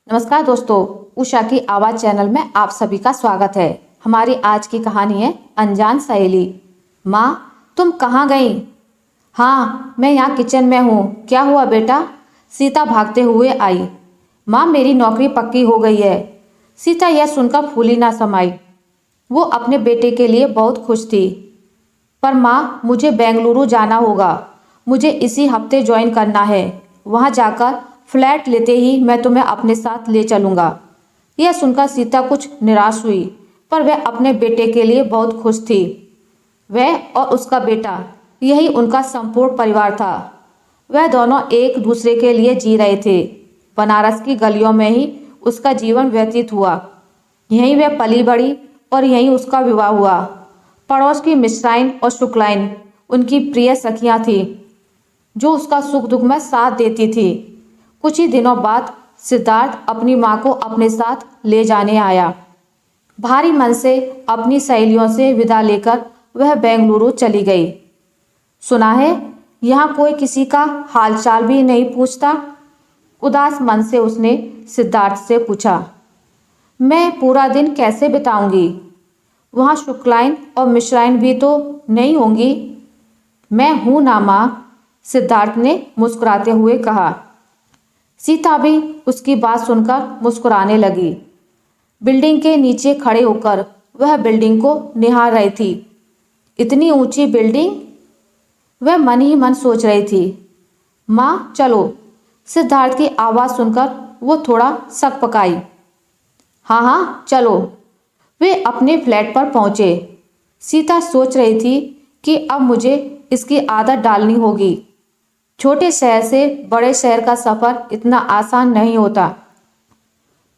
नमस्कार दोस्तों, उषा की आवाज़ चैनल में आप सभी का स्वागत है। हमारी आज की कहानी है अनजान सहेली। माँ, तुम कहाँ गई? हाँ, मैं यहाँ किचन में हूँ। क्या हुआ बेटा? सीता भागते हुए आई। माँ, मेरी नौकरी पक्की हो गई है। सीता यह सुनकर फूली ना समाई। वो अपने बेटे के लिए बहुत खुश थी। पर माँ, मुझे बेंगलुरु जाना होगा। मुझे इसी हफ्ते ज्वाइन करना है। वहाँ जाकर फ्लैट लेते ही मैं तुम्हें अपने साथ ले चलूँगा। यह सुनकर सीता कुछ निराश हुई, पर वह अपने बेटे के लिए बहुत खुश थी। वह और उसका बेटा, यही उनका संपूर्ण परिवार था। वह दोनों एक दूसरे के लिए जी रहे थे। बनारस की गलियों में ही उसका जीवन व्यतीत हुआ। यहीं वह पली बड़ी और यहीं उसका विवाह हुआ। पड़ोस की मिश्राइन और शुक्लाइन उनकी प्रिय सखियां थीं, जो उसका सुख दुख में साथ देती थी। कुछ ही दिनों बाद सिद्धार्थ अपनी माँ को अपने साथ ले जाने आया। भारी मन से अपनी सहेलियों से विदा लेकर वह बेंगलुरु चली गई। सुना है यहाँ कोई किसी का हालचाल भी नहीं पूछता? उदास मन से उसने सिद्धार्थ से पूछा। मैं पूरा दिन कैसे बिताऊंगी? वहाँ शुक्लाइन और मिश्राइन भी तो नहीं होंगी। मैं हूँ ना माँ, सिद्धार्थ ने मुस्कुराते हुए कहा। सीता भी उसकी बात सुनकर मुस्कुराने लगी। बिल्डिंग के नीचे खड़े होकर वह बिल्डिंग को निहार रही थी। इतनी ऊंची बिल्डिंग? वह मन ही मन सोच रही थी। माँ चलो, सिद्धार्थ की आवाज़ सुनकर वो थोड़ा सक पकाई। हाँ हाँ चलो। वे अपने फ्लैट पर पहुँचे। सीता सोच रही थी कि अब मुझे इसकी आदत डालनी होगी। छोटे शहर से बड़े शहर का सफ़र इतना आसान नहीं होता।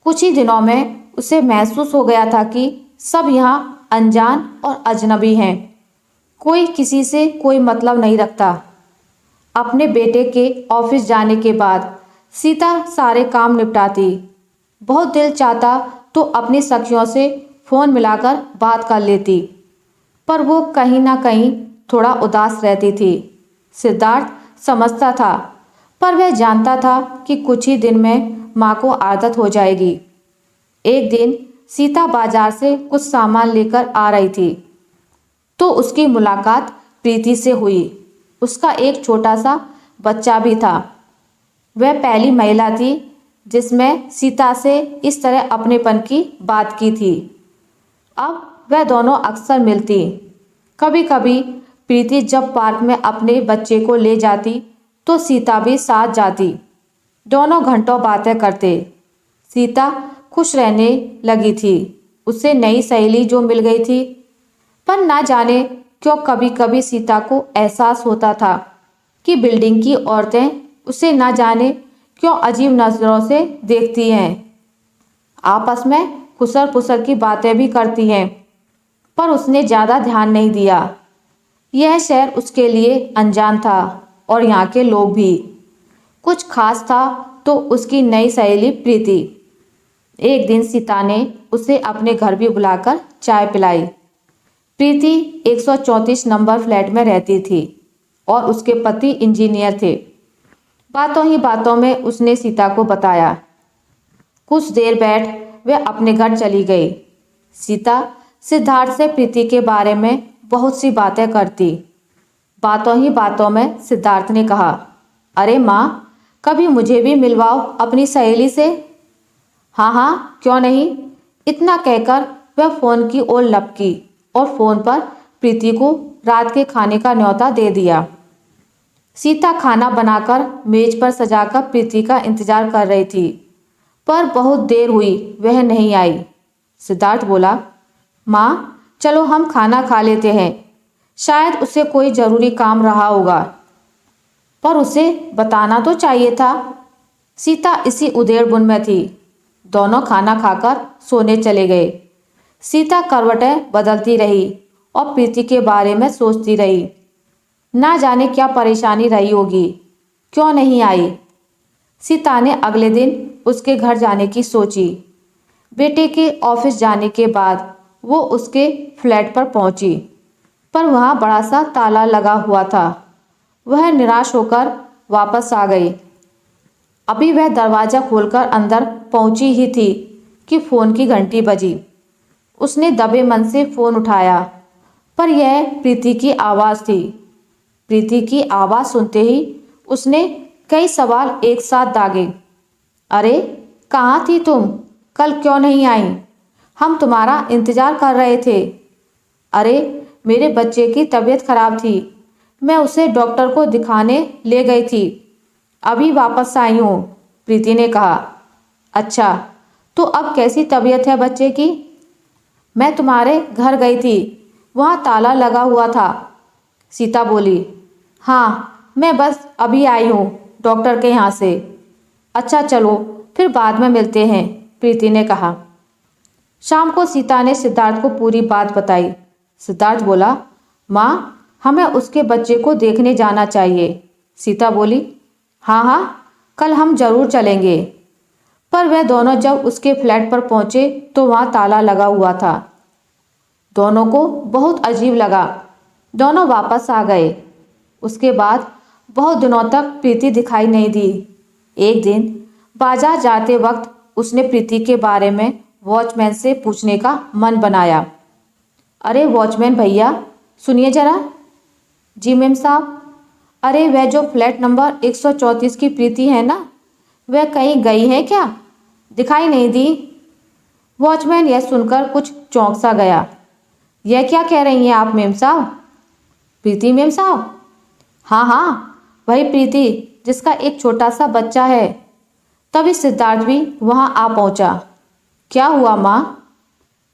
कुछ ही दिनों में उसे महसूस हो गया था कि सब यहाँ अनजान और अजनबी हैं। कोई किसी से कोई मतलब नहीं रखता। अपने बेटे के ऑफिस जाने के बाद सीता सारे काम निपटाती। बहुत दिल चाहता तो अपनी सखियों से फ़ोन मिलाकर बात कर लेती, पर वो कहीं ना कहीं थोड़ा उदास रहती थी। सिद्धार्थ समझता था, पर वह जानता था कि कुछ ही दिन में माँ को आदत हो जाएगी। एक दिन सीता बाजार से कुछ सामान लेकर आ रही थी, तो उसकी मुलाकात प्रीति से हुई। उसका एक छोटा सा बच्चा भी था। वह पहली महिला थी जिसमें सीता से इस तरह अपनेपन की बात की थी। अब वह दोनों अक्सर मिलती। कभी कभी प्रीति जब पार्क में अपने बच्चे को ले जाती तो सीता भी साथ जाती। दोनों घंटों बातें करते। सीता खुश रहने लगी थी। उसे नई सहेली जो मिल गई थी, पर ना जाने क्यों कभी कभी सीता को एहसास होता था कि बिल्डिंग की औरतें उसे ना जाने क्यों अजीब नज़रों से देखती हैं। आपस में खुसर पुसर की बातें भी करती हैं, पर उसने ज़्यादा ध्यान नहीं दिया। यह शहर उसके लिए अनजान था और यहाँ के लोग भी। कुछ खास था तो उसकी नई सहेली प्रीति। एक दिन सीता ने उसे अपने घर भी बुलाकर चाय पिलाई। प्रीति 134 नंबर फ्लैट में रहती थी और उसके पति इंजीनियर थे। बातों ही बातों में उसने सीता को बताया। कुछ देर बैठ वह अपने घर चली गई। सीता सिद्धार्थ से प्रीति के बारे में बहुत सी बातें करती। बातों ही बातों में सिद्धार्थ ने कहा, अरे माँ, कभी मुझे भी मिलवाओ अपनी सहेली से। हाँ हाँ क्यों नहीं। इतना कहकर वह फ़ोन की ओर लपकी और फ़ोन पर प्रीति को रात के खाने का न्योता दे दिया। सीता खाना बनाकर मेज पर सजाकर प्रीति का इंतजार कर रही थी, पर बहुत देर हुई, वह नहीं आई। सिद्धार्थ बोला, माँ चलो हम खाना खा लेते हैं। शायद उसे कोई ज़रूरी काम रहा होगा। पर उसे बताना तो चाहिए था। सीता इसी उधेड़बुन में थी। दोनों खाना खाकर सोने चले गए। सीता करवटें बदलती रही और प्रीति के बारे में सोचती रही। ना जाने क्या परेशानी रही होगी, क्यों नहीं आई। सीता ने अगले दिन उसके घर जाने की सोची। बेटे के ऑफिस जाने के बाद वो उसके फ्लैट पर पहुंची, पर वहाँ बड़ा सा ताला लगा हुआ था। वह निराश होकर वापस आ गई। अभी वह दरवाज़ा खोलकर अंदर पहुंची ही थी कि फ़ोन की घंटी बजी। उसने दबे मन से फ़ोन उठाया, पर यह प्रीति की आवाज़ थी। प्रीति की आवाज़ सुनते ही उसने कई सवाल एक साथ दागे। अरे, कहाँ थी तुम? कल क्यों नहीं आई? हम तुम्हारा इंतज़ार कर रहे थे। अरे, मेरे बच्चे की तबीयत खराब थी, मैं उसे डॉक्टर को दिखाने ले गई थी, अभी वापस आई हूँ, प्रीति ने कहा। अच्छा, तो अब कैसी तबीयत है बच्चे की? मैं तुम्हारे घर गई थी, वहाँ ताला लगा हुआ था, सीता बोली। हाँ, मैं बस अभी आई हूँ डॉक्टर के यहाँ से। अच्छा चलो, फिर बाद में मिलते हैं, प्रीति ने कहा। शाम को सीता ने सिद्धार्थ को पूरी बात बताई। सिद्धार्थ बोला, माँ, हमें उसके बच्चे को देखने जाना चाहिए। सीता बोली, हाँ हाँ, कल हम जरूर चलेंगे। पर वह दोनों जब उसके फ्लैट पर पहुंचे तो वहाँ ताला लगा हुआ था। दोनों को बहुत अजीब लगा। दोनों वापस आ गए। उसके बाद बहुत दिनों तक प्रीति दिखाई नहीं दी। एक दिन बाजार जाते वक्त उसने प्रीति के बारे में वॉचमैन से पूछने का मन बनाया। अरे वॉचमैन भैया, सुनिए जरा। जी मेम साहब। अरे, वह जो फ्लैट नंबर 134 की प्रीति है ना, वह कहीं गई है क्या? दिखाई नहीं दी। वॉचमैन यह सुनकर कुछ चौंक सा गया। यह क्या कह रही हैं आप मेम साहब? प्रीति मेम साहब? हाँ हाँ, वही प्रीति जिसका एक छोटा सा बच्चा है। तभी सिद्धार्थ भी वहाँ आ पहुँचा। क्या हुआ माँ?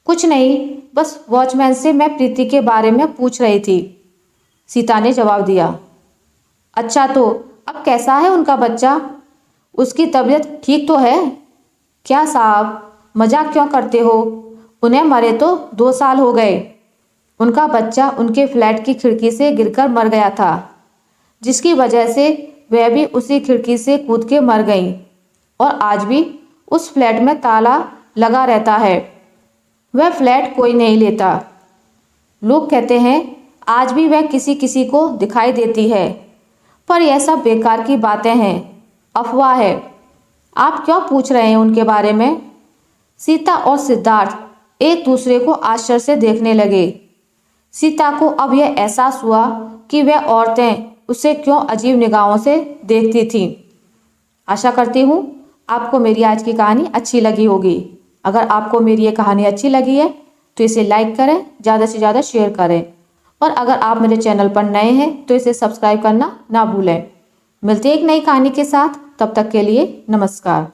कुछ नहीं, बस वॉचमैन से मैं प्रीति के बारे में पूछ रही थी, सीता ने जवाब दिया। अच्छा, तो अब कैसा है उनका बच्चा? उसकी तबीयत ठीक तो है? क्या साहब, मजाक क्यों करते हो? उन्हें मरे तो 2 साल हो गए। उनका बच्चा उनके फ्लैट की खिड़की से गिरकर मर गया था, जिसकी वजह से वह भी उसी खिड़की से कूद के मर गई, और आज भी उस फ्लैट में ताला लगा रहता है। वह फ्लैट कोई नहीं लेता। लोग कहते हैं आज भी वह किसी किसी को दिखाई देती है, पर यह सब बेकार की बातें हैं, अफवाह है। आप क्यों पूछ रहे हैं उनके बारे में? सीता और सिद्धार्थ एक दूसरे को आश्चर्य से देखने लगे। सीता को अब यह एहसास हुआ कि वह औरतें उसे क्यों अजीब निगाहों से देखती थीं। आशा करती हूँ आपको मेरी आज की कहानी अच्छी लगी होगी। अगर आपको मेरी ये कहानी अच्छी लगी है तो इसे लाइक करें, ज़्यादा से ज़्यादा शेयर करें, और अगर आप मेरे चैनल पर नए हैं तो इसे सब्सक्राइब करना ना भूलें। मिलते हैं एक नई कहानी के साथ, तब तक के लिए नमस्कार।